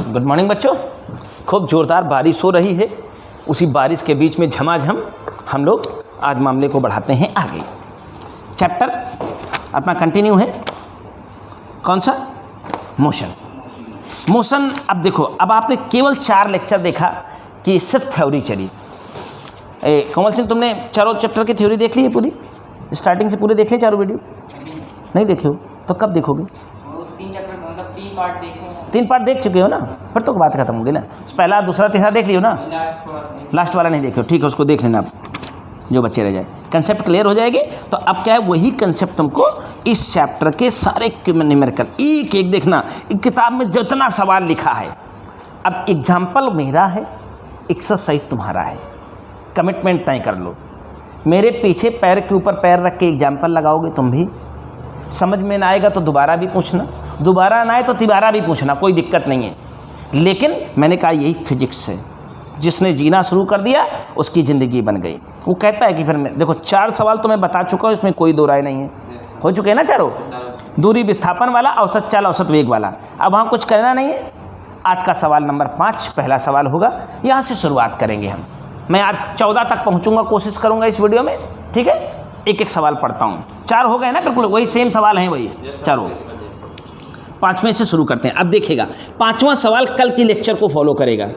Good morning बच्चों। खूब ज़ोरदार बारिश हो रही है, उसी बारिश के बीच में झमाझम हम लोग आज मामले को बढ़ाते हैं आगे। चैप्टर अपना कंटिन्यू है, कौन सा? मोशन। मोशन। अब देखो, अब आपने केवल 4 लेक्चर देखा कि सिर्फ थ्योरी चली। कमल सिंह, तुमने चारों चैप्टर की थ्योरी देख ली है पूरी? स्टार्टिंग से पूरे देख लिए चारों वीडियो? नहीं देखे हो तो कब देखोगे? 3 चैप्टर मतलब 3 पार्ट देखे हैं। 3 पार्ट देख चुके हो ना, फिर तो बात खत्म होगी ना। पहला, दूसरा, तीसरा देख लियो ना। लास्ट वाला नहीं देखे हो, ठीक है, उसको देख लेना आप, जो बच्चे रह जाए। कंसेप्ट क्लियर हो जाएगी। तो अब क्या है, वही कंसेप्ट तुमको इस चैप्टर के सारे न्यूमेरिकल एक एक देखना। एक किताब में जितना सवाल लिखा है, अब एग्जाम्पल मेरा है, एक्सरसाइज तुम्हारा है। कमिटमेंट तय कर लो। मेरे पीछे पैर के ऊपर पैर रख के एग्जाम्पल लगाओगे तुम भी। समझ में ना आएगा तो दोबारा भी पूछना, दोबारा ना आए तो तिबारा भी पूछना, कोई दिक्कत नहीं है। लेकिन मैंने कहा यही फिजिक्स है, जिसने जीना शुरू कर दिया उसकी ज़िंदगी बन गई। वो कहता है कि फिर मैं देखो 4 सवाल तो मैं बता चुका हूँ, इसमें कोई दो राय नहीं है। हो चुके हैं ना चारों? दूरी विस्थापन वाला, औसत चाल, औसत वेग वाला। अब वहाँ कुछ करना नहीं है। आज का सवाल नंबर 5 पहला सवाल होगा, यहाँ से शुरुआत करेंगे हम। मैं आज 14 तक पहुँचूँगा, कोशिश करूँगा इस वीडियो में, ठीक है? एक एक सवाल पढ़ता हूँ। 4 हो गए ना, बिल्कुल वही सेम सवाल हैं, वही चारों। 5वें से शुरू करते हैं। अब देखिएगा, 5वां सवाल कल की लेक्चर को फॉलो करेगा।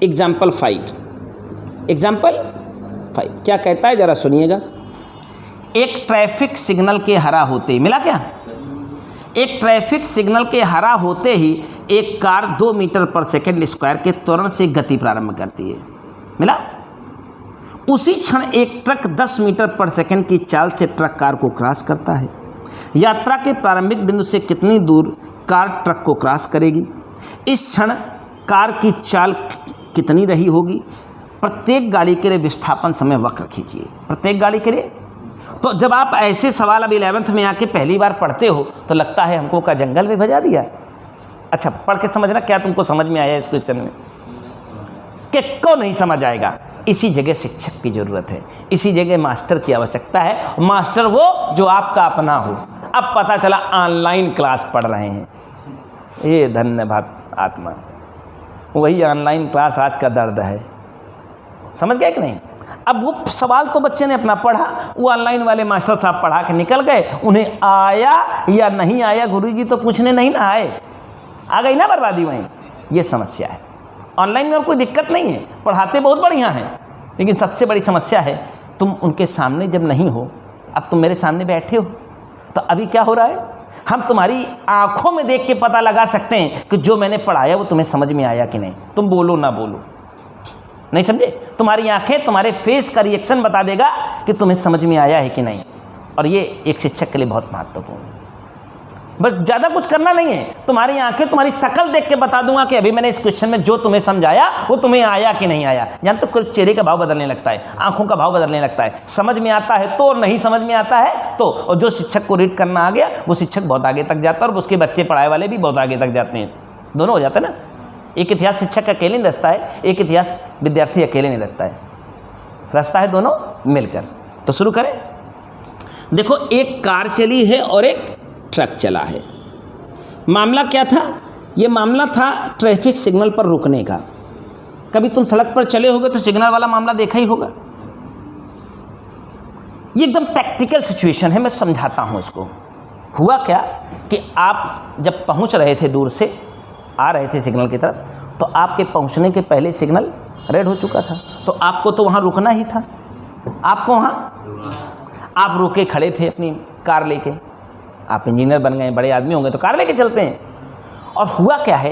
एग्जाम्पल 5 क्या कहता है जरा सुनिएगा। एक ट्रैफिक सिग्नल के हरा होते ही, मिला क्या? एक ट्रैफिक सिग्नल के हरा होते ही एक कार 2 मीटर पर सेकंड स्क्वायर के त्वरण से गति प्रारंभ करती है, मिला? उसी क्षण एक ट्रक 10 मीटर पर सेकंड की चाल से ट्रक कार को क्रॉस करता है। यात्रा के प्रारंभिक बिंदु से कितनी दूर कार ट्रक को क्रॉस करेगी? इस क्षण कार की चाल कितनी रही होगी? प्रत्येक गाड़ी के लिए विस्थापन समय वक्र खींचिए। प्रत्येक गाड़ी के लिए। तो जब आप ऐसे सवाल अब 11th में आके पहली बार पढ़ते हो तो लगता है हमको का जंगल में भजा दिया। अच्छा, पढ़ के समझना, क्या तुमको समझ में आया इस क्वेश्चन में? किसको नहीं समझ आएगा? इसी जगह शिक्षक की ज़रूरत है, इसी जगह मास्टर की आवश्यकता है। मास्टर वो जो आपका अपना हो। अब पता चला ऑनलाइन क्लास पढ़ रहे हैं, ये धन्य आत्मा। वही ऑनलाइन क्लास आज का दर्द है, समझ गए कि नहीं? अब वो सवाल तो बच्चे ने अपना पढ़ा, वो ऑनलाइन वाले मास्टर साहब पढ़ा के निकल गए। उन्हें आया या नहीं आया गुरुजी तो पूछने नहीं ना आए, आ गई ना बर्बादी वहीं। ये समस्या है। ऑनलाइन में और कोई दिक्कत नहीं है, पढ़ाते बहुत बढ़िया हैं, लेकिन सबसे बड़ी समस्या है तुम उनके सामने जब नहीं हो। अब तुम मेरे सामने बैठे हो, तो अभी क्या हो रहा है, हम तुम्हारी आंखों में देख के पता लगा सकते हैं कि जो मैंने पढ़ाया वो तुम्हें समझ में आया कि नहीं। तुम बोलो ना बोलो, नहीं समझे? तुम्हारी आंखें, तुम्हारे फेस का रिएक्शन बता देगा कि तुम्हें समझ में आया है कि नहीं। और ये एक शिक्षक के लिए बहुत महत्वपूर्ण है। बस ज़्यादा कुछ करना नहीं है, तुम्हारी आंखें, तुम्हारी शक्ल देख के बता दूंगा कि अभी मैंने इस क्वेश्चन में जो तुम्हें समझाया वो तुम्हें आया कि नहीं आया। जानते हो, चेहरे का भाव बदलने लगता है, आंखों का भाव बदलने लगता है। समझ में आता है तो, नहीं समझ में आता है तो। और जो शिक्षक को रीड करना आ गया वो शिक्षक बहुत आगे तक जाता है, और उसके बच्चे पढ़ाए वाले भी बहुत आगे तक जाते हैं। दोनों हो जाते हैं ना। एक इतिहास शिक्षक अकेले नहीं रचता है, एक इतिहास विद्यार्थी अकेले नहीं रचता है, रचता है दोनों मिलकर। तो शुरू करें। देखो, एक कार चली है और एक ट्रक चला है। मामला क्या था? ये मामला था ट्रैफिक सिग्नल पर रुकने का। कभी तुम सड़क पर चले होगे तो सिग्नल वाला मामला देखा ही होगा। ये एकदम प्रैक्टिकल सिचुएशन है, मैं समझाता हूँ इसको। हुआ क्या कि आप जब पहुँच रहे थे, दूर से आ रहे थे सिग्नल की तरफ, तो आपके पहुँचने के पहले सिग्नल रेड हो चुका था, तो आपको तो वहाँ रुकना ही था। आपको वहाँ आप रुके खड़े थे अपनी कार लेके। आप इंजीनियर बन गए, बड़े आदमी होंगे तो कार लेके चलते हैं। और हुआ क्या है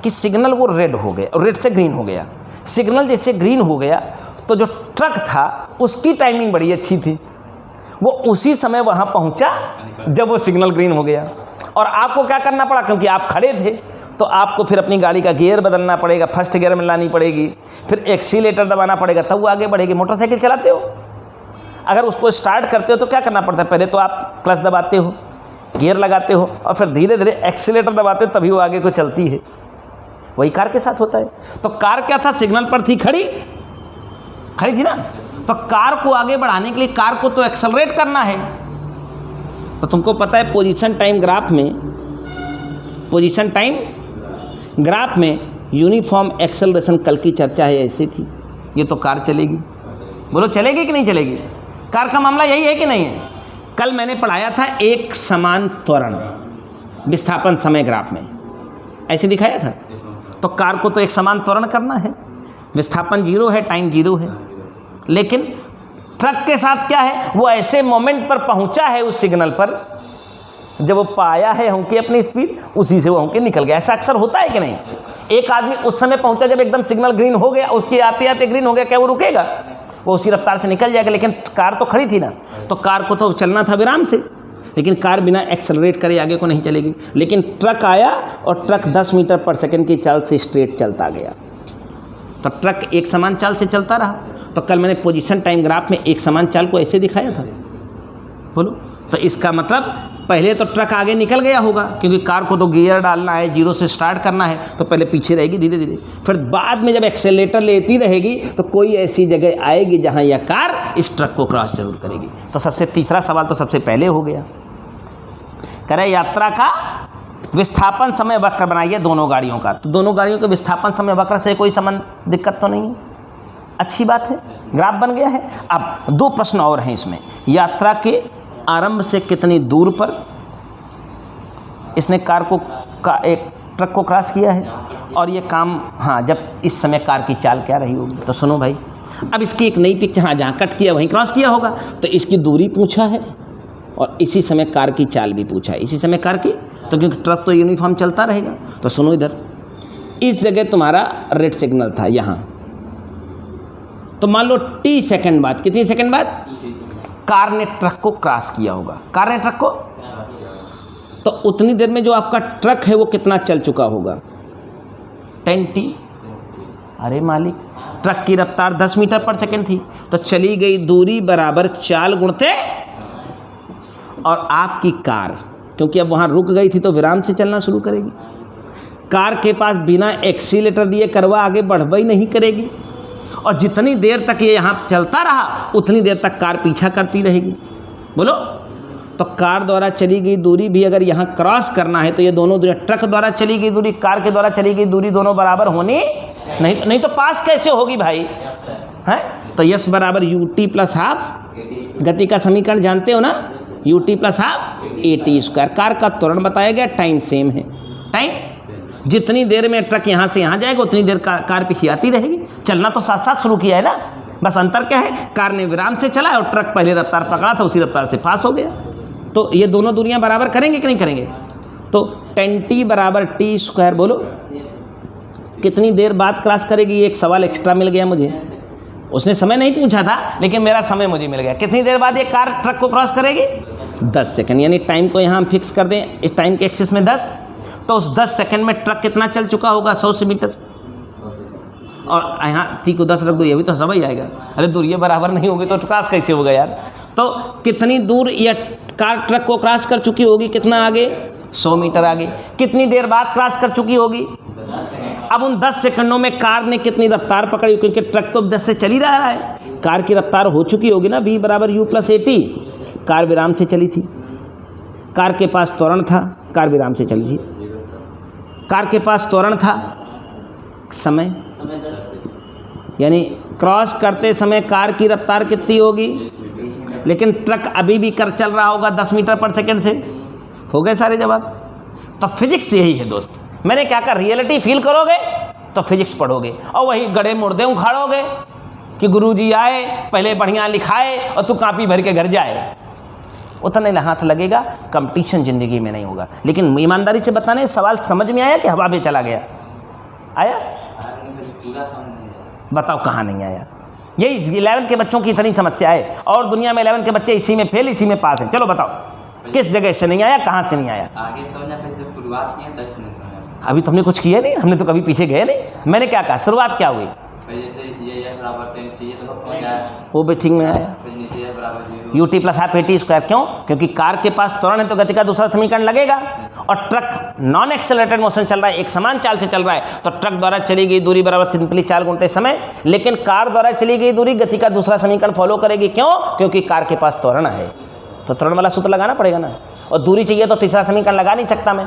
कि सिग्नल वो रेड हो गया, और रेड से ग्रीन हो गया। सिग्नल जैसे ग्रीन हो गया तो जो ट्रक था उसकी टाइमिंग बड़ी अच्छी थी, वो उसी समय वहाँ पहुँचा जब वो सिग्नल ग्रीन हो गया। और आपको क्या करना पड़ा, क्योंकि आप खड़े थे तो आपको फिर अपनी गाड़ी का गियर बदलना पड़ेगा, फर्स्ट गियर में लानी पड़ेगी, फिर एक्सीलेटर दबाना पड़ेगा, तब वो आगे बढ़ेगी। मोटरसाइकिल चलाते हो, अगर उसको स्टार्ट करते हो तो क्या करना पड़ता है? पहले तो आप क्लच दबाते हो, गियर लगाते हो, और फिर धीरे धीरे एक्सीलेटर दबाते हो, तभी वो आगे को चलती है। वही कार के साथ होता है। तो कार क्या था, सिग्नल पर थी, खड़ी थी ना। तो कार को आगे बढ़ाने के लिए कार को तो एक्सेलरेट करना है। तो तुमको पता है पोजीशन टाइम ग्राफ में, पोजीशन टाइम ग्राफ में यूनिफॉर्म एक्सेलरेशन कल की चर्चा है ऐसी थी। ये तो कार चलेगी, बोलो चलेगी कि नहीं चलेगी? कार का मामला यही है कि नहीं है? कल मैंने पढ़ाया था एक समान त्वरण विस्थापन समय ग्राफ में, ऐसे दिखाया था। तो कार को तो एक समान त्वरण करना है, विस्थापन 0 है, टाइम 0 है, लेकिन ट्रक के साथ क्या है, वो ऐसे मोमेंट पर पहुंचा है उस सिग्नल पर, जब वो पाया है होंके अपनी स्पीड, उसी से वो होंके निकल गया। ऐसा अक्सर होता है कि नहीं? एक आदमी उस समय पहुंचा जब एकदम सिग्नल ग्रीन हो गया, उसके आते आते ग्रीन हो गया, क्या वो रुकेगा? वो उसी रफ्तार से निकल जाएगा। लेकिन कार तो खड़ी थी ना, तो कार को तो चलना था विराम से, लेकिन कार बिना एक्सेलरेट करे आगे को नहीं चलेगी। लेकिन ट्रक आया और ट्रक 10 मीटर पर सेकंड की चाल से स्ट्रेट चलता गया, तो ट्रक एक समान चाल से चलता रहा। तो कल मैंने पोजीशन टाइम ग्राफ में एक समान चाल को ऐसे दिखाया था, बोलो। तो इसका मतलब पहले तो ट्रक आगे निकल गया होगा, क्योंकि कार को तो गियर डालना है, 0 से स्टार्ट करना है, तो पहले पीछे रहेगी धीरे धीरे। फिर बाद में जब एक्सेलेरेटर लेती रहेगी तो कोई ऐसी जगह आएगी जहां यह कार इस ट्रक को क्रॉस जरूर करेगी। तो सबसे तीसरा सवाल तो सबसे पहले हो गया। करें यात्रा का विस्थापन समय वक्र बनाइए दोनों गाड़ियों का। तो दोनों गाड़ियों के विस्थापन समय वक्र से कोई संबंध, दिक्कत तो नहीं है, अच्छी बात है, ग्राफ बन गया है। अब 2 प्रश्न और हैं इसमें। यात्रा के आरंभ से कितनी दूर पर इसने कार को एक ट्रक को क्रॉस किया है, और ये काम, हाँ, जब इस समय कार की चाल क्या रही होगी। तो सुनो भाई, अब इसकी एक नई पिक्चर, हाँ, जहाँ कट किया वहीं क्रॉस किया होगा, तो इसकी दूरी पूछा है और इसी समय कार की चाल भी पूछा है, इसी समय कार की, तो क्योंकि ट्रक तो यूनिफॉर्म चलता रहेगा। तो सुनो इधर, इस जगह तुम्हारा रेड सिग्नल था यहाँ, तो मान लो t सेकंड बाद, कितनी सेकंड बाद कार ने ट्रक को क्रॉस किया होगा, कार ने ट्रक को, तो उतनी देर में जो आपका ट्रक है वो कितना चल चुका होगा? 10t। अरे मालिक, ट्रक की रफ्तार 10 मीटर पर सेकंड थी, तो चली गई दूरी बराबर चाल गुणते, और आपकी कार क्योंकि अब वहाँ रुक गई थी तो विराम से चलना शुरू करेगी। कार के पास बिना एक्सीलेटर दिए करवा आगे बढ़वा ही नहीं करेगी, और जितनी देर तक ये यहाँ चलता रहा उतनी देर तक कार पीछा करती रहेगी, बोलो। तो कार द्वारा चली गई दूरी भी अगर यहाँ क्रॉस करना है तो ये दोनों दूरी, ट्रक द्वारा चली गई दूरी, कार के द्वारा चली गई दूरी, दोनों बराबर होनी नहीं तो पास कैसे होगी भाई? हैं? तो यस बराबर ut प्लस हाफ, गति का समीकरण जानते हो ना, ut plus half at square. Car का त्वरण बताया गया, टाइम सेम है, टाइम जितनी देर में ट्रक यहाँ से यहाँ जाएगा उतनी देर कार पीछे आती रहेगी। चलना तो साथ साथ शुरू किया है ना, बस अंतर क्या है, कार ने विराम से चला और ट्रक पहले रफ्तार पकड़ा था, उसी रफ्तार से पास हो गया। तो ये दोनों दूरियां बराबर करेंगे कि नहीं करेंगे? तो 10t बराबर t स्क्वायर, बोलो कितनी देर बाद क्रॉस करेगी? एक सवाल एक्स्ट्रा मिल गया मुझे, उसने समय नहीं पूछा था लेकिन मेरा समय मुझे मिल गया। कितनी देर बाद ये कार ट्रक को क्रॉस करेगी? 10 सेकंड। यानी टाइम को यहाँ हम फिक्स कर दें, इस टाइम के एक्सिस में 10, तो उस 10 सेकंड में ट्रक कितना चल चुका होगा? 100 मीटर। और यहाँ t को 10 रख दो, ये भी तो समझ आएगा। अरे दूरियाँ बराबर नहीं होगी तो क्रॉस कैसे होगा यार? तो कितनी दूर यह कार ट्रक को क्रॉस कर चुकी होगी? कितना आगे? 100 मीटर आगे। कितनी देर बाद क्रॉस कर चुकी होगी? अब उन 10 सेकंडों में कार ने कितनी रफ्तार पकड़ी? क्योंकि ट्रक तो 10 से चल ही रहा है, कार की रफ्तार हो चुकी होगी ना, v बराबर u प्लस at। कार विराम से चली थी, कार के पास त्वरण था, कार विराम से चली थी, कार के पास त्वरण था, समय, यानी क्रॉस करते समय कार की रफ्तार कितनी होगी? लेकिन ट्रक अभी भी कर चल रहा होगा 10 मीटर पर सेकंड से। हो गए सारे जवाब? तो फिजिक्स यही है दोस्त। मैंने क्या कहा, रियलिटी फील करोगे तो फिजिक्स पढ़ोगे, और वही गड़े मुर्दे उखाड़ोगे कि गुरुजी आए पहले बढ़िया लिखाए और तू कापी भर के घर जाए, उतना हाथ लगेगा, कंपटीशन ज़िंदगी में नहीं होगा। लेकिन ईमानदारी से बताने, सवाल समझ में आया कि हवा में चला गया? आया? बताओ कहाँ नहीं आया? यही 11th के बच्चों की इतनी समस्या है, और दुनिया में 11th के बच्चे इसी में फेल, इसी में पास है। चलो बताओ किस जगह से नहीं आया, कहाँ से नहीं आया? आगे समझा, फिर जब शुरुआत की तब नहीं समझा। अभी तो हमने कुछ किया नहीं, हमने तो कभी पीछे गए नहीं। मैंने क्या कहा, शुरुआत क्या हुई? जैसे ये बराबर 10t, ये तो समझ आया, वो भी ठीक में आया, फिर नीचे ये बराबर 0, ut plus half at square. क्यों? क्योंकि कार के पास त्वरण है तो गति का दूसरा समीकरण लगेगा, और ट्रक नॉन एक्सेलरेटेड मोशन चल रहा है, एक समान चाल से चल रहा है, तो ट्रक द्वारा चली गई दूरी बराबर सिंपली चाल गुणते समय। लेकिन कार द्वारा चली गई दूरी गति का दूसरा समीकरण फॉलो करेगी। क्यों? क्योंकि कार के पास त्वरण है, तो त्वरण वाला सूत्र लगाना पड़ेगा ना, और दूरी चाहिए तो तीसरा समीकरण लगा नहीं सकता मैं,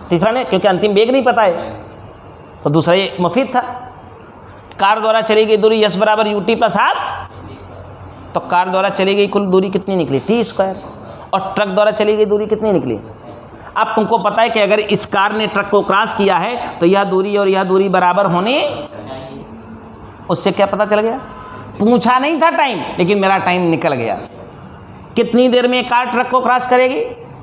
तीसरा नहीं, क्योंकि अंतिम वेग नहीं पता है। तो दूसरा ये मुफीद था। कार द्वारा चली गई दूरी यस बराबर यू टी प्लस हाफ, तो कार द्वारा चली गई कुल दूरी कितनी निकली टी स्क्वायर, और ट्रक द्वारा चली गई दूरी कितनी निकली। अब तुमको पता है कि अगर इस कार ने ट्रक को क्रॉस किया है तो यह दूरी और यह दूरी बराबर होनी, उससे क्या पता चल गया, पूछा नहीं था टाइम, लेकिन मेरा टाइम निकल गया। कितनी देर में कार ट्रक को क्रॉस करेगी,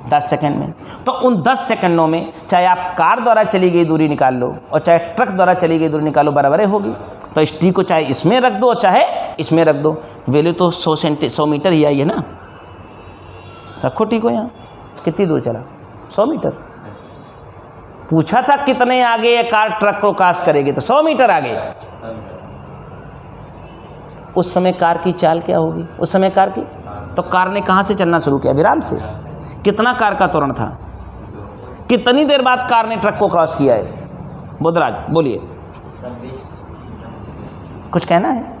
10 सेकंड में। तो उन 10 सेकंडों में चाहे आप कार द्वारा चली गई दूरी निकाल लो और चाहे ट्रक द्वारा चली गई दूरी निकालो, बराबर होगी। तो इस टी को चाहे इसमें रख दो और चाहे इसमें रख दो, वैल्यू तो 100 मीटर ही आई है ना। रखो टी को यहाँ, कितनी दूर चला, 100 मीटर। पूछा था कितने आगे ये कार ट्रक को क्रॉस करेगी, तो 100 मीटर आगे। उस समय कार की चाल क्या होगी, उस समय कार की, तो कार ने कहाँ से चलना शुरू किया, विराम से। कितना कार का त्वरण था, कितनी देर बाद कार ने ट्रक को क्रॉस किया है। बुधराज बोलिए, कुछ कहना है।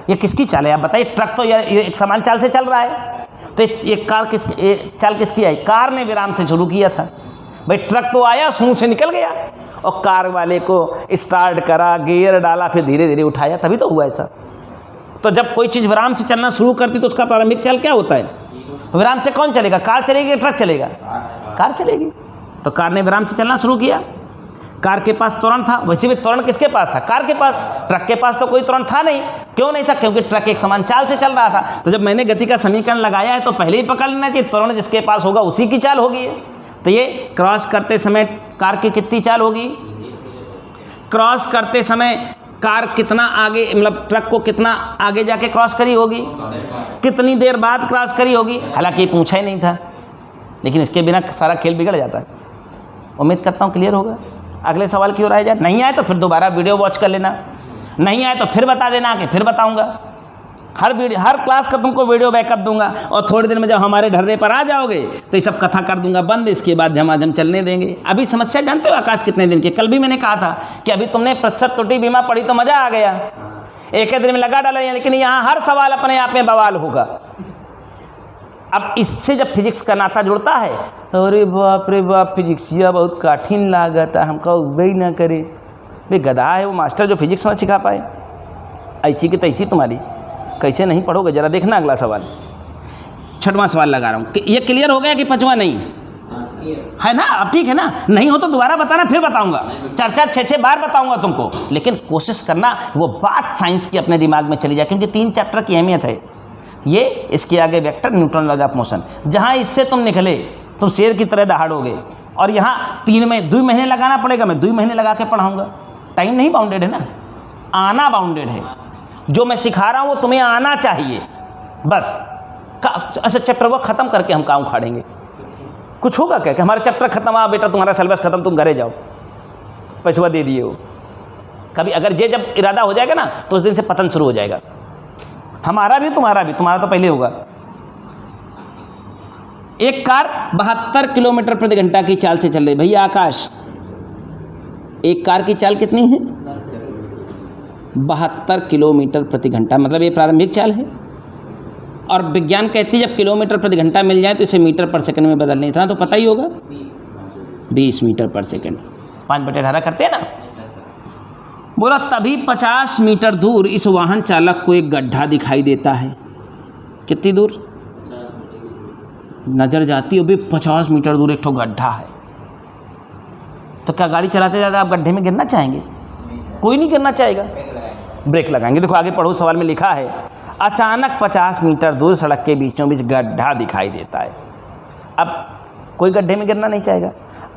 ये किसकी चाल है आप बताइए। ट्रक तो ये एक समान चाल से चल रहा है, तो ये कार चाल किसकी आई, कार ने विराम से शुरू किया था। भाई ट्रक तो आया, सूंह से निकल गया, और कार वाले को स्टार्ट करा, गियर डाला, फिर धीरे धीरे उठाया, तभी तो हुआ ऐसा। तो जब कोई चीज़ विराम से चलना शुरू करती तो उसका प्रारंभिक चाल क्या होता है, विराम से कौन चलेगा, कार चलेगी या ट्रक चलेगा, कार चलेगी। तो कार ने विराम से चलना शुरू किया, कार के पास त्वरण था। वैसे भी त्वरण किसके पास था, कार के पास। ट्रक के पास तो कोई त्वरण था नहीं। क्यों नहीं था, क्योंकि ट्रक एक समान चाल से चल रहा था। तो जब मैंने गति का समीकरण लगाया है तो पहले ही पकड़ लेना कि त्वरण जिसके पास होगा उसी की चाल होगी। तो ये क्रॉस करते समय कार की कितनी चाल होगी, क्रॉस करते समय कार कितना आगे, मतलब ट्रक को कितना आगे जाके क्रॉस करी होगी, कितनी देर बाद क्रॉस करी होगी। हालांकि ये पूछा ही नहीं था, लेकिन इसके बिना सारा खेल बिगड़ जाता है। उम्मीद करता हूँ क्लियर होगा। अगले सवाल की ओर आया जाए। नहीं आए तो फिर दोबारा वीडियो वॉच कर लेना, नहीं आए तो फिर बता देना कि फिर बताऊँगा। हर क्लास का तुमको वीडियो बैकअप दूंगा, और थोड़ी देर में जब हमारे ढर्रे पर आ जाओगे तो ये सब कथा कर दूंगा बंद। इसके बाद झमाझम चलने देंगे। अभी समस्या जानते हो आकाश कितने दिन की, कल भी मैंने कहा था कि अभी तुमने प्रतिशत त्रुटि बीमा पढ़ी तो मज़ा आ गया, एक ही दिन में लगा डाला, लेकिन यहाँ हर सवाल अपने आप में बवाल होगा। अब इससे जब फिजिक्स का नाता जुड़ता है, अरे बाप रे बाप, फिजिक्सिया बहुत कठिन लागत है, हमका वही ना करे। वे गधा है वो मास्टर जो फिजिक्स में सिखा पाए, ऐसी की तैसी तुम्हारी, कैसे नहीं पढ़ोगे जरा देखना। अगला सवाल, 6वां सवाल लगा रहा हूँ कि ये क्लियर हो गया कि 5वां नहीं है ना। अब ठीक है ना, नहीं हो तो दोबारा बताना, फिर बताऊंगा। 4-4 6-6 बार बताऊंगा तुमको, लेकिन कोशिश करना वो बात साइंस की अपने दिमाग में चली जाए, क्योंकि 3 चैप्टर की अहमियत है ये। इसके आगे vector, Newton law of motion, जहाँ इससे तुम निकले तुम शेर की तरह दहाड़ोगे। और यहाँ 2 महीने लगाना पड़ेगा, मैं 2 महीने लगा के पढ़ाऊँगा। टाइम नहीं बाउंडेड है ना, आना बाउंडेड है। जो मैं सिखा रहा हूँ वो तुम्हें आना चाहिए बस। अच्छा चैप्टर वो ख़त्म करके हम काम उखाड़ेंगे, कुछ होगा क्या कि हमारा चैप्टर ख़त्म, आ बेटा तुम्हारा सिलेबस ख़त्म, तुम घरे जाओ, पैसा दे दिए हो। कभी अगर ये जब इरादा हो जाएगा ना तो उस दिन से पतन शुरू हो जाएगा, हमारा भी तुम्हारा भी। तुम्हारा तो पहले होगा। एक कार 72 किलोमीटर प्रति घंटा की चाल से चल रही। भैया आकाश, एक कार की चाल कितनी है, 72 किलोमीटर प्रति घंटा, मतलब ये प्रारंभिक चाल है। और विज्ञान कहती है जब किलोमीटर प्रति घंटा मिल जाए तो इसे मीटर पर सेकंड में बदलने, इतना तो पता ही होगा, 20 मीटर पर सेकंड, 5/18 करते हैं ना। बोला तभी 50 मीटर दूर इस वाहन चालक को एक गड्ढा दिखाई देता है। कितनी दूर नज़र जाती है, भी 50 मीटर दूर एक ठो गड्ढा है। तो क्या गाड़ी चलाते जाते आप गड्ढे में गिरना चाहेंगे, कोई नहीं गिरना चाहेगा, ब्रेक लगाएंगे। देखो आगे पढ़ो, सवाल में लिखा है अचानक 50 मीटर दूर सड़क के बीचों बीच गड्ढा दिखाई देता है। अब कोई गड्ढे में गिरना नहीं चाहेगा।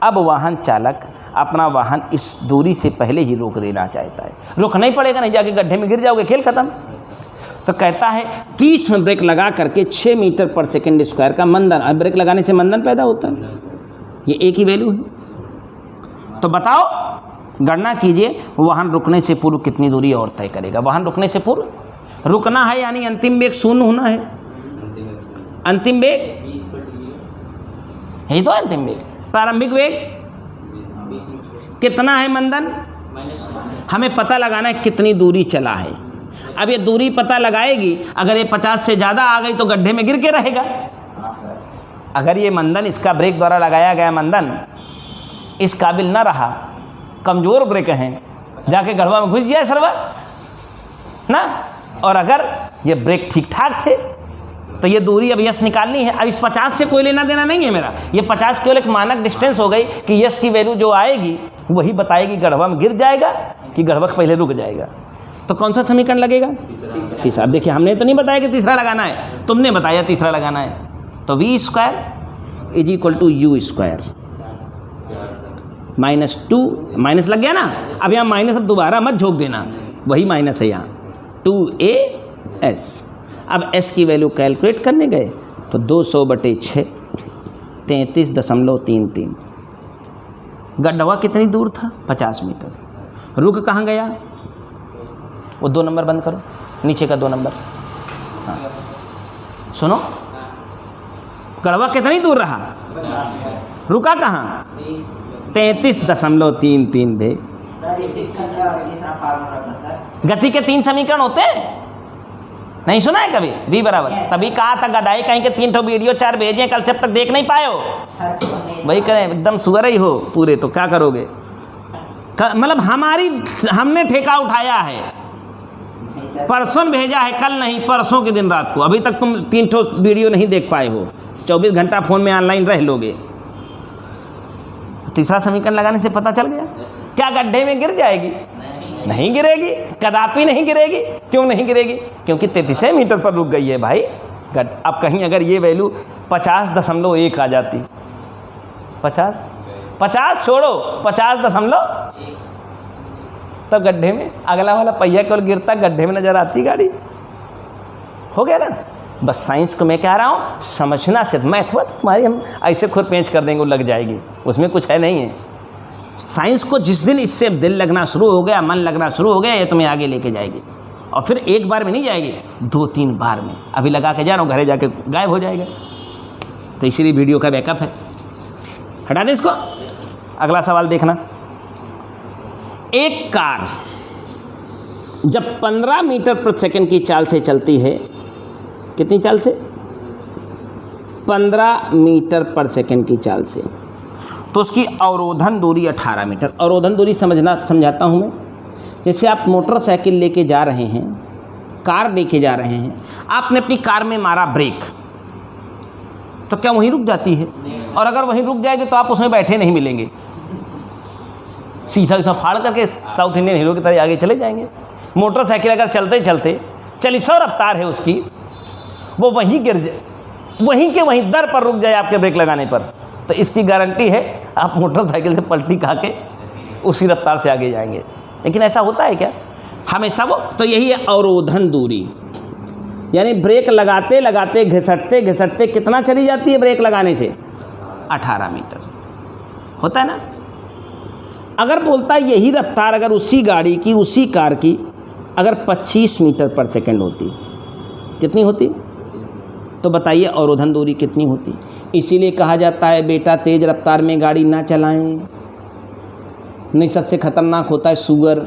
अब वाहन चालक अपना वाहन इस दूरी से पहले ही रोक देना चाहता है। रोकना ही पड़ेगा, नहीं जाके गड्ढे में गिर जाओगे, खेल खत्म। तो कहता है 30 में ब्रेक लगा करके 6 मीटर पर सेकंड स्क्वायर का मंदन, अब ब्रेक लगाने से मंदन पैदा होता है, ये एक ही वैल्यू है। तो बताओ, गणना कीजिए, वाहन रुकने से पूर्व कितनी दूरी और तय करेगा। वाहन रुकने से पूर्व रुकना है, यानी अंतिम वेग 0 होना है। अंतिम वेग यही तो अंतिम वेग। प्रारंभिक वेग कितना है मंदन, हमें पता लगाना है कितनी दूरी चला है। अब ये दूरी पता लगाएगी, अगर ये 50 से ज़्यादा आ गई तो गड्ढे में गिर के रहेगा। अगर ये मंदन, इसका ब्रेक द्वारा लगाया गया मंदन इस काबिल ना रहा, कमज़ोर ब्रेक हैं, जाके गढ़वा में घुस जाए सर्वर ना। और अगर ये ब्रेक ठीक ठाक थे तो ये दूरी अब यस निकालनी है। अब इस 50 से कोई लेना देना नहीं है मेरा, ये 50 केवल एक मानक डिस्टेंस हो गई कि यस की वैल्यू जो आएगी वही बताएगी गढ़वा में गिर जाएगा कि गढ़वा के पहले रुक जाएगा। तो कौन सा समीकरण लगेगा? तीसरा। देखिए हमने तो नहीं बताया कि तीसरा लगाना है, तुमने बताया तीसरा लगाना है। तो v square is equal to u square -2, minus लग गया ना। अब यहाँ माइनस अब दोबारा मत झोंक देना, वही माइनस है यहाँ 2as। अब s की वैल्यू कैलकुलेट करने गए तो 200/6 33.33। गढ़वा कितनी दूर था? 50 मीटर। रुक कहाँ गया? वो 2 नंबर बंद करो, नीचे का 2 नंबर। हाँ सुनो, गढ़वा कितनी दूर रहा? रुका कहाँ? 33.33 भे। गति के 3 समीकरण होते हैं, नहीं सुना है कभी? v बराबर, तभी कहा था गदाई कहीं के 3 वीडियो 4 भेजे कल से अब तक देख नहीं पाए हो। वही करें, एकदम सुअर ही हो पूरे, तो क्या करोगे? मतलब हमने ठेका उठाया है, परसों भेजा है, कल नहीं परसों के दिन रात को। अभी तक तुम 3 वीडियो नहीं देख पाए हो, 24 घंटा फ़ोन में ऑनलाइन रह लोगे। तीसरा समीकरण लगाने से पता चल गया। क्या गड्ढे में गिर जाएगी? नहीं गिरेगी, कदापि नहीं गिरेगी। क्यों नहीं गिरेगी? क्योंकि 33 मीटर पर रुक गई है भाई। अब कहीं अगर ये वैल्यू 50.1 आ जाती, 50 छोड़ो 50.1, तब गड्ढे में अगला वाला पहिया केवल गिरता, गड्ढे में नज़र आती गाड़ी। हो गया ना। बस साइंस को मैं कह रहा हूँ समझना सिर्फ, मैथ हुआ तो तुम्हारी हम ऐसे खुद पेंच कर देंगे, वो लग जाएगी, उसमें कुछ है नहीं है। साइंस को जिस दिन इससे दिल लगना शुरू हो गया, मन लगना शुरू हो गया, ये तुम्हें आगे लेके जाएगी। और फिर एक बार में नहीं जाएगी, 2-3 बार में। अभी लगा के जा रहा हूँ, घरे जाके गायब हो जाएगा। तो इसीलिए वीडियो का बैकअप है। हटा दे इसको। अगला सवाल देखना। एक कार जब 15 मीटर प्रति सेकंड की चाल से चलती है, कितनी चाल से? 15 मीटर पर सेकंड की चाल से, तो उसकी अवरोधन दूरी 18 मीटर। अवरोधन दूरी समझाता हूँ मैं। जैसे आप मोटरसाइकिल लेके जा रहे हैं, कार लेके जा रहे हैं, आपने अपनी कार में मारा ब्रेक, तो क्या वहीं रुक जाती है? और अगर वहीं रुक जाएगी तो आप उसमें बैठे नहीं मिलेंगे, सीधा फाड़ करके साउथ इंडियन हीरो की तरह आगे चले जाएंगे। मोटरसाइकिल अगर चलते चलते 100 रफ्तार है उसकी, वो वहीं गिर जाए, वहीं के वहीं दर पर रुक जाए आपके ब्रेक लगाने पर, तो इसकी गारंटी है आप मोटरसाइकिल से पलटी खा के उसी रफ्तार से आगे जाएंगे। लेकिन ऐसा होता है क्या हमेशा? वो तो यही है अवरोधन दूरी, यानी ब्रेक लगाते लगाते घिसटते घिसटते कितना चली जाती है ब्रेक लगाने से? 18 मीटर होता है ना। अगर बोलता है यही रफ्तार अगर उसी गाड़ी की, उसी कार की अगर 25 मीटर पर सेकंड होती, कितनी होती? तो बताइए अवरोधन दूरी कितनी होती? इसीलिए कहा जाता है बेटा तेज़ रफ्तार में गाड़ी ना चलाएं, नहीं सबसे खतरनाक होता है सुअर।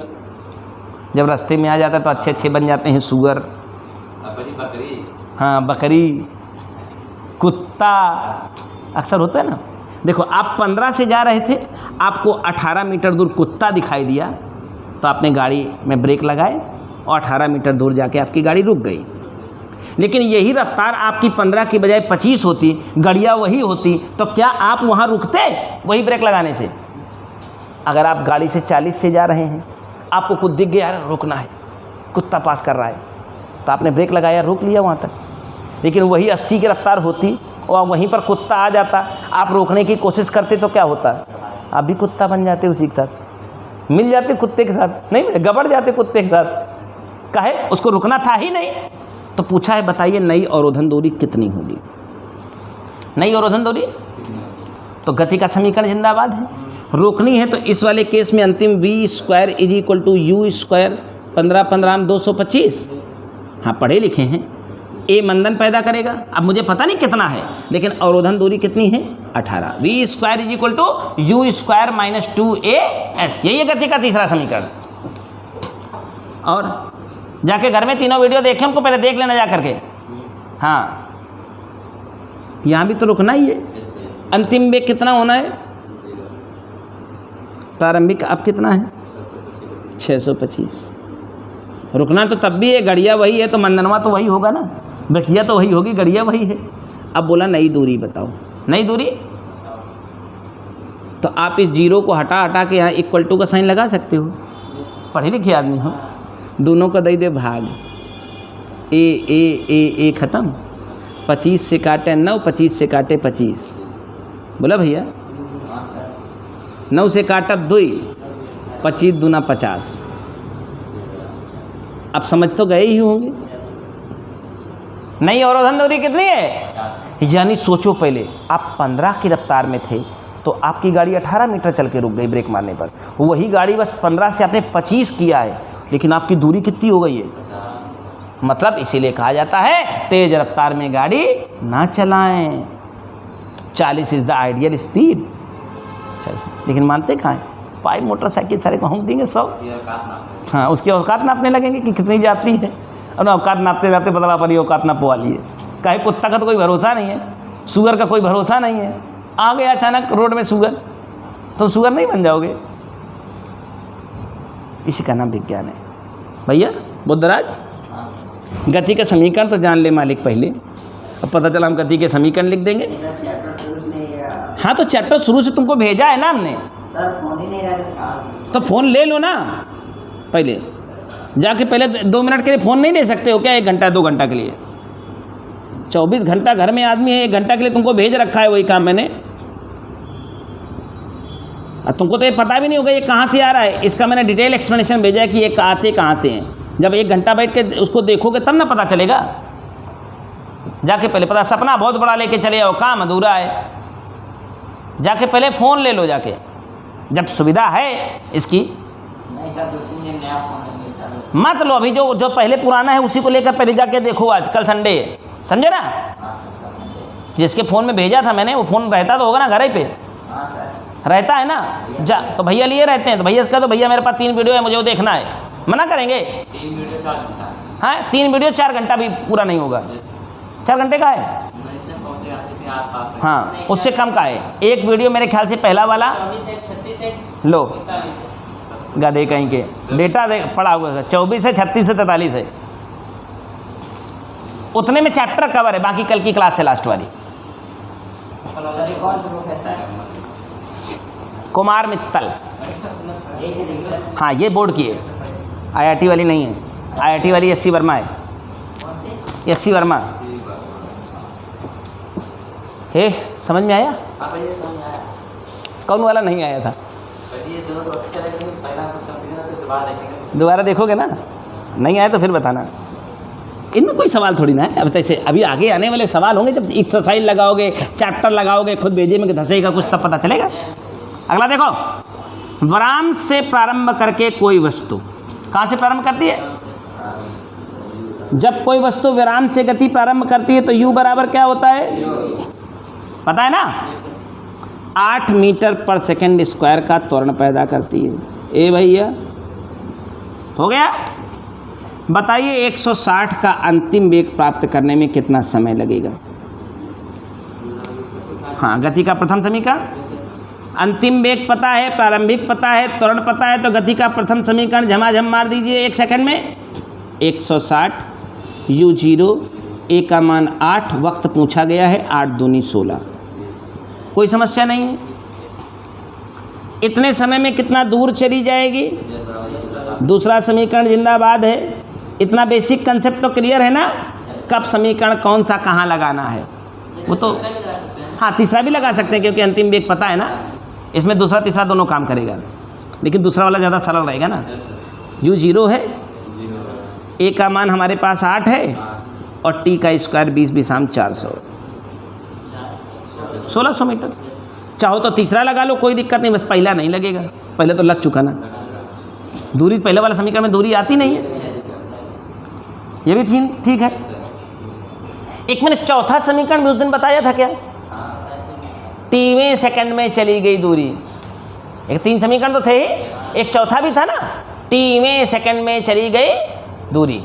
जब रास्ते में आ जाता है तो अच्छे बन जाते हैं सुअर, बकरी, हाँ बकरी, कुत्ता अक्सर होता है ना। देखो आप 15 से जा रहे थे, आपको 18 मीटर दूर कुत्ता दिखाई दिया, तो आपने गाड़ी में ब्रेक लगाए और 18 मीटर दूर जाके आपकी गाड़ी रुक गई। लेकिन यही रफ्तार आपकी 15 की बजाय 25 होती, गड़िया वही होती, तो क्या आप वहाँ रुकते वही ब्रेक लगाने से? अगर आप गाड़ी से 40 से जा रहे हैं, आपको कुछ दिख गया रुकना है, कुत्ता पास कर रहा है, तो आपने ब्रेक लगाया, रोक लिया वहाँ तक। लेकिन वही 80 की रफ्तार होती और वहीं पर कुत्ता आ जाता, आप रोकने की कोशिश करते तो क्या होता? आप भी कुत्ता बन जाते, उसी के साथ मिल जाते, कुत्ते के साथ नहीं, गबड़ जाते कुत्ते के साथ। काहे? उसको रुकना था ही नहीं। तो पूछा है बताइए नई अवरोधन दूरी कितनी होगी? नई अवरोधन दूरी तो गति का समीकरण जिंदाबाद है। रोकनी है तो इस वाले केस में अंतिम v square is equal to u square 15 225। हाँ पढ़े लिखे हैं। ए मंदन पैदा करेगा, अब मुझे पता नहीं कितना है, लेकिन अवरोधन दूरी कितनी है? 18। v square is equal to u square -2as, यही है गति का तीसरा समीकरण। और जाके घर में तीनों वीडियो देखें, उनको पहले देख लेना जा करके। हाँ यहाँ भी तो रुकना ही है। अंतिम वेग कितना होना है? प्रारंभिक अब कितना है? 625। रुकना तो तब भी है, गड़िया वही है तो मंदनवा तो वही होगा ना, बैठिया तो वही होगी, गड़िया वही है। अब बोला नई दूरी बताओ, नई दूरी तो आप इस जीरो को हटा हटा के यहाँ इक्वल टू का साइन लगा सकते हो, पढ़े लिखे आदमी हो। दोनों का दे दे भाग, ए ख़त्म, 25 से काटे 9, 25 से काटे 25, बोला भैया 9 से काटब 2, 25 दूना 50। अब समझ तो गए ही होंगे। नई अवरोधन दूरी कितनी है? यानी सोचो पहले आप 15 की रफ्तार में थे तो आपकी गाड़ी 18 मीटर चल के रुक गई ब्रेक मारने पर, वही गाड़ी बस 15 से आपने 25 किया है, लेकिन आपकी दूरी कितनी हो गई है? मतलब इसीलिए कहा जाता है तेज रफ्तार में गाड़ी ना चलाएं, 40 इज़ द आइडियल स्पीड। लेकिन मानते कहाँ हैं? 5 मोटरसाइकिल सारे को हम देंगे 100। हाँ, उसकी औकात नापने लगेंगे कि कितनी जाती है, और औकात नापते नापते पता लगा पड़ी औकात नापने वाली है। कहे कुत्ता का तो कोई भरोसा नहीं है, शुगर का कोई भरोसा नहीं है, आ गया अचानक रोड में शुगर, तो शुगर नहीं बन जाओगे। इसी का नाम विज्ञान है भैया। बुद्धराज, गति का समीकरण तो जान ले मालिक पहले, अब पता चला हम गति के समीकरण लिख देंगे। हाँ तो चैप्टर शुरू से तुमको भेजा है ना हमने, तो फ़ोन ले लो ना पहले जाके। पहले 2 मिनट के लिए फ़ोन नहीं ले सकते हो क्या? 1 घंटा 2 घंटा के लिए? 24 घंटा घर में आदमी है, 1 घंटा के लिए तुमको भेज रखा है वही काम मैंने। और तुमको तो ये पता भी नहीं होगा ये कहाँ से आ रहा है, इसका मैंने डिटेल एक्सप्लेनेशन भेजा है कि ये आते कहाँ से हैं। जब 1 घंटा बैठ के उसको देखोगे तब ना पता चलेगा। जाके पहले पता, सपना बहुत बड़ा लेके चले आओ, काम अधूरा है। जाके पहले फ़ोन ले लो जाके, जब सुविधा है इसकी। मत लो अभी, जो पहले पुराना है उसी को लेकर पहले जाके देखो। आज कल संडे है, समझे ना? जिसके फ़ोन में भेजा था मैंने वो फ़ोन रहता तो होगा ना, घर ही पे रहता है ना। जा तो भैया लिए रहते हैं, तो भैया इसका तो भैया मेरे पास 3 वीडियो है, मुझे वो देखना है, मना करेंगे? 3 वीडियो 4 घंटा। हाँ 3 वीडियो 4 घंटा भी पूरा नहीं होगा, 4 घंटे का है। हाँ उससे कम का है। एक वीडियो मेरे ख्याल से पहला वाला 36 लो गधे कहीं के डेटा पड़ा हुआ है, 24 है, 36 है, 43 है। उतने में चैप्टर कवर है, बाकी कल की क्लास है लास्ट वाली। कुमार मित्तल, हाँ ये बोर्ड की है, IIT वाली नहीं है। IIT वाली SC वर्मा है, SC वर्मा। हे समझ में आया? कौन वाला नहीं आया था? दोबारा देखोगे ना, नहीं आया तो फिर बताना। इनमें कोई सवाल थोड़ी ना है। अब जैसे अभी आगे आने वाले सवाल होंगे, जब एक्सरसाइज लगाओगे, चैप्टर लगाओगे, खुद भेजे में धंसेगा कुछ, तब पता चलेगा। अगला देखो, विराम से प्रारंभ करके कोई वस्तु कहाँ से प्रारंभ करती है? जब कोई वस्तु विराम से गति प्रारंभ करती है तो u बराबर क्या होता है? पता है ना? 8 मीटर पर सेकेंड स्क्वायर का त्वरण पैदा करती है। ए भैया हो गया। बताइए 160 का अंतिम वेग प्राप्त करने में कितना समय लगेगा? हाँ गति का प्रथम समीकरण, अंतिम वेग पता है, प्रारंभिक पता है, त्वरण पता है, तो गति का प्रथम समीकरण झमाझम मार दीजिए 1 सेकंड में। 160 u0, ए का मान 8, वक्त पूछा गया है 8 दूनी 16। कोई समस्या नहीं है। इतने समय में कितना दूर चली जाएगी? दूसरा समीकरण जिंदाबाद है। इतना बेसिक कंसेप्ट तो क्लियर है ना, कब समीकरण कौन सा कहाँ लगाना है वो तो। हाँ तीसरा भी लगा सकते हैं क्योंकि अंतिम वेग पता है ना, इसमें दूसरा तीसरा दोनों काम करेगा, लेकिन दूसरा वाला ज़्यादा सरल रहेगा ना। u0 है, ए का मान हमारे पास 8 है, और टी का स्क्वायर 20 बिसाम 400, 1600 मीटर। चाहो तो तीसरा लगा लो, कोई दिक्कत नहीं, बस पहला नहीं लगेगा, पहले तो लग चुका ना। दूरी पहले वाला समीकरण में दूरी आती नहीं है, ये भी ठीक है। एक मैंने चौथा समीकरण भी उस दिन बताया था क्या? 3वें सेकंड में चली गई दूरी। एक 3 समीकरण तो थे ही, एक चौथा भी था ना, 3वें सेकंड में चली गई दूरी,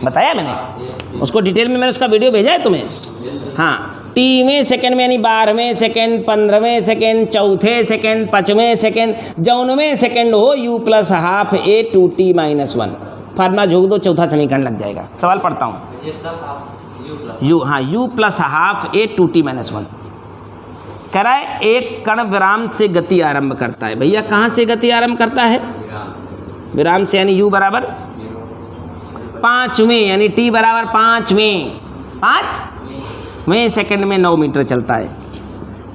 बताया मैंने उसको डिटेल में, मैंने उसका वीडियो भेजा है तुम्हें। हाँ टीवें सेकंड में यानी 12वें सेकंड, 15वें सेकंड, चौथे सेकंड, 5वें सेकंड, जौनवें सेकंड हो u plus half a 2t minus 1। Formula झोंक दो, चौथा समीकरण लग जाएगा। सवाल पढ़ता हूँ। ये plus half you plus u, हाँ, u plus half a 2t minus 1। कह रहा है एक कण विराम से गति आरंभ करता है। भैया कहाँ से गति आरंभ करता है? विराम से, यानी u बराबर 5वें, यानी t बराबर 5वें सेकंड में 9 मीटर चलता है।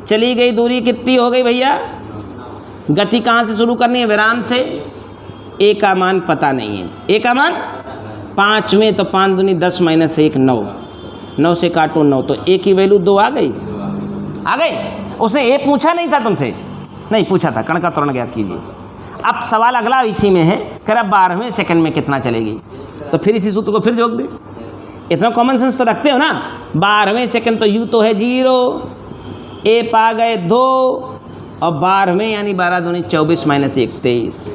चली गई दूरी कितनी हो गई भैया? गति कहाँ से शुरू करनी है? विराम से। a का मान पता नहीं है। a का मान 5वें, तो 5 दूनी 10 माइनस 1 9, 9 से काटो 9, तो a की वैल्यू 2 आ गई। आ गई। उसने a पूछा नहीं था तुमसे? नहीं पूछा था। कण का त्वरण ज्ञात कीजिए। अब सवाल अगला इसी में है, कह रहा 12वें सेकंड में कितना चलेगी, तो फिर इसी सूत्र को फिर जोड़ दे। इतना कॉमन सेंस तो रखते हो ना। 12वें सेकंड तो u तो है 0, a पा गए 2, और 12वें यानी 12 दूनी 24 माइनस 1 23।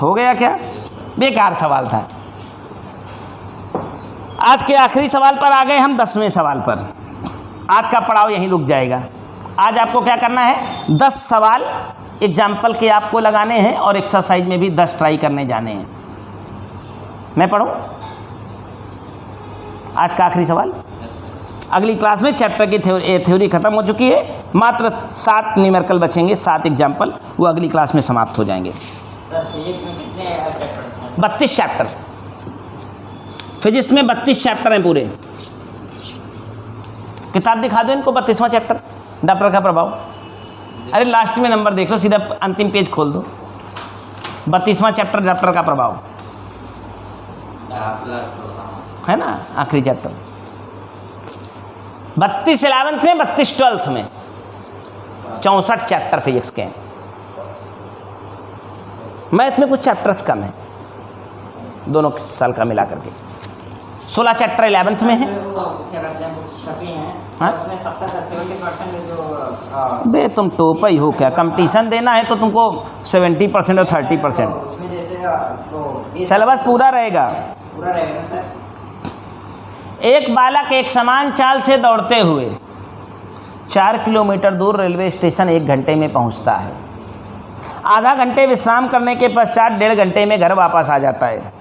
हो गया क्या? बेकार सवाल था। आज के आखिरी सवाल पर आ गए हम, 10वें सवाल पर। आज का पड़ाव यहीं रुक जाएगा। आज आपको क्या करना है? 10 सवाल एग्जाम्पल के आपको लगाने हैं और एक्सरसाइज में भी 10 ट्राई करने जाने हैं। मैं पढ़ूं? आज का आखिरी सवाल। अगली क्लास में चैप्टर की थ्योरी खत्म हो चुकी है। मात्र 7 न्यूमेरिकल बचेंगे, 7 एग्जाम्पल, वो अगली क्लास में समाप्त हो जाएंगे। फिजिक्स में कितने चैप्टर्स हैं? 32 चैप्टर। फिजिक्स में 32 चैप्टर हैं पूरे। किताब दिखा दो इनको, 32वां चैप्टर, डॉप्लर का प्रभाव। अरे लास्ट में नंबर देख लो, सीधा अंतिम पेज खोल दो। 32वां चैप्टर, डॉप्लर का प्रभाव, है ना, आखिरी चैप्टर। 32 11th में, 32 12th में, 64 चैप्टर फिजिक्स के हैं। मैथ में कुछ चैप्टर्स कम है, दोनों साल का मिला करके। 16 चैप्टर 11th में है। हाँ? बे तुम टोपा ही हो क्या? कंपटीशन देना है तो तुमको 70% और 30%। सिलेबस पूरा रहेगा। एक बालक एक समान चाल से दौड़ते हुए 4 किलोमीटर दूर रेलवे स्टेशन 1 घंटे में पहुंचता है। आधा घंटे विश्राम करने के पश्चात 1.5 घंटे में घर वापस आ जाता है।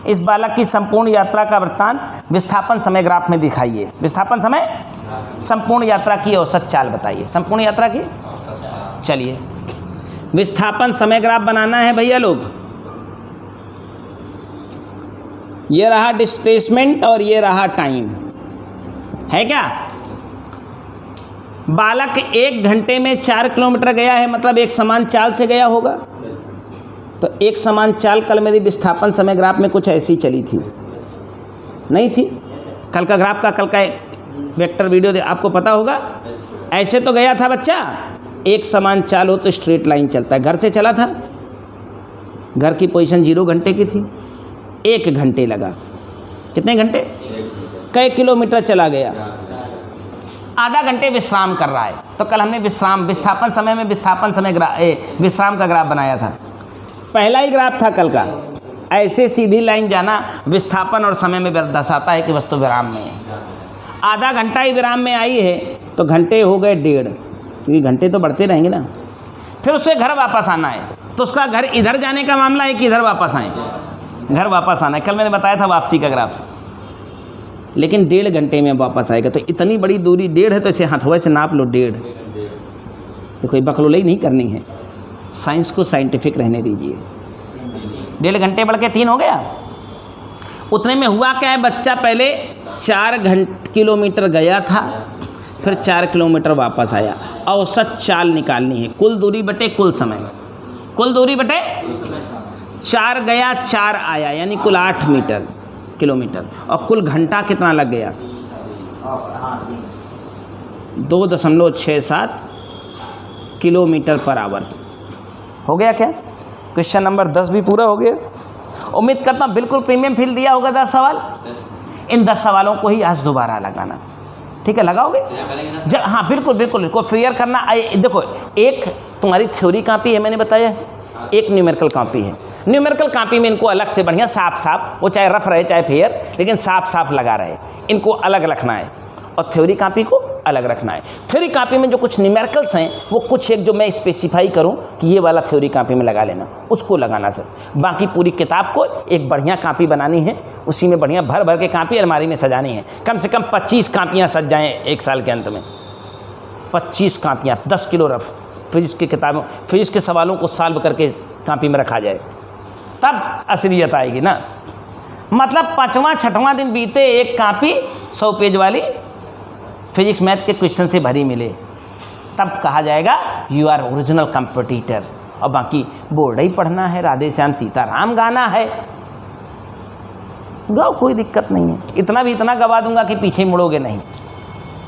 इस बालक की संपूर्ण यात्रा का वृत्तांत विस्थापन समय ग्राफ में दिखाइए। विस्थापन समय, संपूर्ण यात्रा की औसत चाल बताइए। संपूर्ण यात्रा की, चलिए विस्थापन समय ग्राफ बनाना है भैया लोग। ये रहा डिस्प्लेसमेंट और ये रहा टाइम, है क्या? बालक 1 घंटे में 4 किलोमीटर गया है, मतलब एक समान चाल से गया होगा। तो एक समान चाल कल मेरी विस्थापन समय ग्राफ में कुछ ऐसी चली थी, नहीं थी? कल का ग्राफ का, कल का वेक्टर वीडियो आपको पता होगा। ऐसे तो गया था बच्चा, एक समान चाल हो तो स्ट्रेट लाइन चलता है। घर से चला था, घर की पोजीशन 0 घंटे की थी, 1 घंटे लगा। कितने घंटे? कई किलोमीटर चला गया। आधा घंटे विश्राम कर रहा है। तो कल हमने विस्थापन समय में विस्थापन समय विश्राम का ग्राफ बनाया था। पहला ही ग्राफ था कल का। ऐसे सीधी लाइन जाना विस्थापन और समय में दर्शाता है कि वस्तु विराम में है। आधा घंटा ही विराम में आई है तो घंटे हो गए 1.5, क्योंकि घंटे तो बढ़ते रहेंगे ना। फिर उसे घर वापस आना है, तो उसका घर इधर जाने का मामला है कि इधर वापस आए? घर वापस आना है। कल मैंने बताया था वापसी का ग्राफ, लेकिन 1.5 घंटे में वापस आएगा। तो इतनी बड़ी दूरी 1.5 है, तो इसे हथौड़े से नाप लो 1.5। तो कोई बकलोलई नहीं करनी है, साइंस को साइंटिफिक रहने दीजिए। 1.5 घंटे बढ़ के 3 हो गया। उतने में हुआ क्या है, बच्चा पहले 4 किलोमीटर गया था, फिर 4 किलोमीटर वापस आया। औसत चाल निकालनी है, कुल दूरी बटे कुल समय। कुल दूरी बटे 4 गया 4 आया, यानी कुल 8 किलोमीटर। और कुल घंटा कितना लग गया? 2.67 किलोमीटर पर आवर। हो गया क्या? क्वेश्चन नंबर 10 भी पूरा हो गया। उम्मीद करता हूँ बिल्कुल प्रीमियम फील दिया होगा 10 सवाल। इन 10 सवालों को ही आज दोबारा लगाना, ठीक है? लगाओगे जब? हाँ बिल्कुल बिल्कुल, इसको फेयर करना। देखो, एक तुम्हारी थ्योरी कॉपी है, मैंने बताया है, एक न्यूमेरिकल कॉपी है। न्यूमेरिकल कॉपी में इनको अलग से बढ़िया साफ साफ, वो चाहे रफ रहे चाहे फेयर, लेकिन साफ साफ लगा रहे। इनको अलग रखना है और थ्योरी कॉपी को अलग रखना है। थ्योरी कॉपी में जो कुछ न्यूमेरिकल्स हैं वो कुछ एक जो मैं स्पेसिफाई करूं कि ये वाला थ्योरी कॉपी में लगा लेना, उसको लगाना सर। बाकी पूरी किताब को एक बढ़िया कॉपी बनानी है, उसी में बढ़िया भर भर के कॉपी अलमारी में सजानी है। कम से कम 25 कॉपियाँ सज जाएँ एक साल के अंत में। 25 कॉपियाँ, 10 किलो रफ फिजिक्स की किताबों, फिजिक्स के सवालों को सॉल्व करके कॉपी में रखा जाए, तब असलियत आएगी ना। मतलब 5वां 6वां दिन बीते एक कॉपी 100 पेज वाली फिजिक्स मैथ के क्वेश्चन से भरी मिले, तब कहा जाएगा यू आर ओरिजिनल कंपटीटर। और बाकी बोर्ड ही पढ़ना है, राधे श्याम सीताराम गाना है, गाओ, कोई दिक्कत नहीं है। इतना भी इतना गवा दूंगा कि पीछे मुड़ोगे नहीं।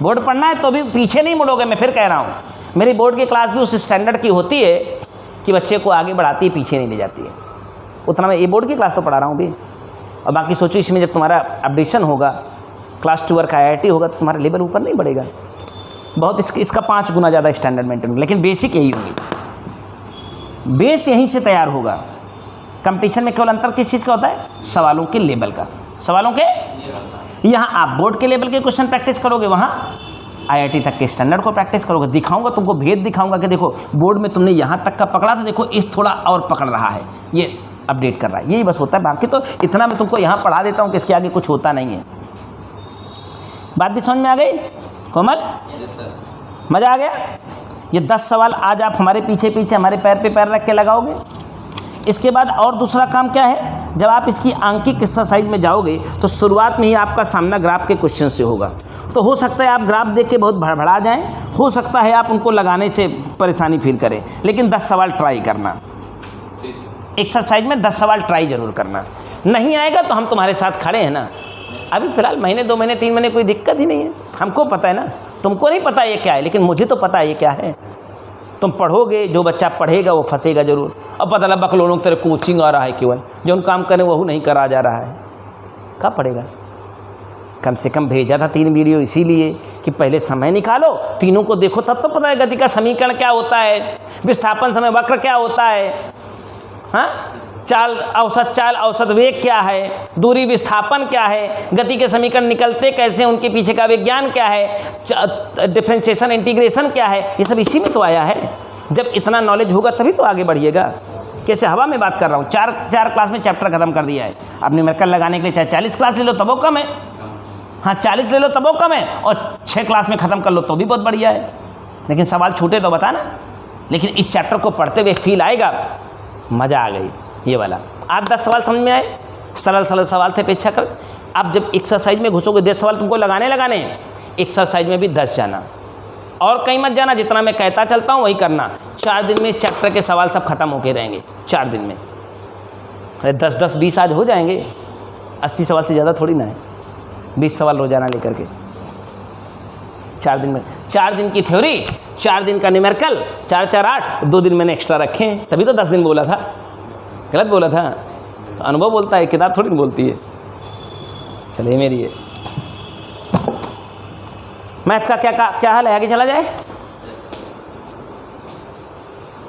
बोर्ड पढ़ना है तो भी पीछे नहीं मुड़ोगे, मैं फिर कह रहा हूँ। मेरी बोर्ड की क्लास भी उस स्टैंडर्ड की होती है कि बच्चे को आगे बढ़ाती है, पीछे नहीं ले जाती है। उतना मैं ये बोर्ड की क्लास तो पढ़ा रहा हूँ भी। और बाकी सोचो, इसमें जब तुम्हारा अपडेशन होगा, क्लास 2 का IIT होगा, तो तुम्हारा लेवल ऊपर नहीं बढ़ेगा बहुत, इसका 5 गुना ज़्यादा स्टैंडर्ड मेंटेन। लेकिन बेसिक यही होगी, बेस यहीं से तैयार होगा। कंपटीशन में केवल अंतर किस चीज़ का होता है? सवालों के लेवल का। सवालों के यहाँ आप बोर्ड के लेवल के क्वेश्चन प्रैक्टिस करोगे, वहाँ IIT तक के स्टैंडर्ड को प्रैक्टिस करोगे। दिखाऊंगा तुमको, भेद दिखाऊंगा कि देखो बोर्ड में तुमने यहाँ तक का पकड़ा था, देखो इस थोड़ा और पकड़ रहा है, ये अपडेट कर रहा है, यही बस होता है। बाकी तो इतना मैं तुमको यहाँ पढ़ा देता हूँ कि इसके आगे कुछ होता नहीं है। बात भी समझ में आ गई कोमल? मज़ा आ गया? ये 10 सवाल आज आप हमारे पीछे पीछे हमारे पैर पे पैर रख के लगाओगे। इसके बाद और दूसरा काम क्या है, जब आप इसकी आंकिक एक्सरसाइज में जाओगे तो शुरुआत में ही आपका सामना ग्राफ के क्वेश्चन से होगा। तो हो सकता है आप ग्राफ देख के बहुत भड़बड़ा जाएं, हो सकता है आप उनको लगाने से परेशानी फील करें, लेकिन 10 सवाल ट्राई करना। एक्सरसाइज में 10 सवाल ट्राई जरूर करना। नहीं आएगा तो हम तुम्हारे साथ खड़े हैं ना। अभी फ़िलहाल महीने 2 महीने 3 महीने कोई दिक्कत ही नहीं है। हमको पता है ना, तुमको नहीं पता ये क्या है, लेकिन मुझे तो पता है ये क्या है। तुम पढ़ोगे, जो बच्चा पढ़ेगा वो फंसेगा जरूर। अब पता लगा बकलोड़ों की तरह कोचिंग आ रहा है, केवल जो उन काम करें वह नहीं करा जा रहा है, कब पढ़ेगा? कम से कम भेजा था 3 वीडियो इसीलिए कि पहले समय निकालो, तीनों को देखो, तब तो पता है गति का समीकरण क्या होता है, विस्थापन समय वक्र क्या होता है, हाँ, चाल औसत वेग क्या है, दूरी विस्थापन क्या है, गति के समीकरण निकलते कैसे, उनके पीछे का विज्ञान क्या है, डिफरेंशिएशन इंटीग्रेशन क्या है, ये सब इसी में तो आया है। जब इतना नॉलेज होगा तभी तो आगे बढ़िएगा। कैसे हवा में बात कर रहा हूँ, 4 क्लास में चैप्टर खत्म कर दिया है। अब न्यूमेरिकल लगाने के लिए चाहे 40 क्लास ले लो तब वो कम है, हाँ 40 ले लो तब वो कम है, और 6 क्लास में ख़त्म कर लो तो भी बहुत बढ़िया है। लेकिन सवाल छूटे तो बताना। लेकिन इस चैप्टर को पढ़ते हुए फील आएगा, मज़ा आ गई ये वाला। आज 10 सवाल समझ में आए, सरल सवाल थे अपेक्षाकृत। अब जब एक्सरसाइज में घुसोगे 10 सवाल तुमको लगाने एक्सरसाइज में भी 10 जाना, और कहीं मत जाना। जितना मैं कहता चलता हूँ वही करना। 4 दिन में इस चैप्टर के सवाल सब खत्म होके रहेंगे 4 दिन में। अरे 10 20 आज हो जाएंगे, 80 सवाल से ज़्यादा थोड़ी ना है। 20 सवाल रोजाना लेकर के 4 दिन में, 4 दिन की थ्योरी, 4 दिन का न्यूमेरिकल, 4 8, 2 दिन मैंने एक्स्ट्रा रखे हैं, तभी तो 10 दिन बोला था। गलत बोला था तो अनुभव बोलता है, किताब थोड़ी बोलती है। चलिए मेरी है मैथ का क्या हाल है, आगे चला जाए।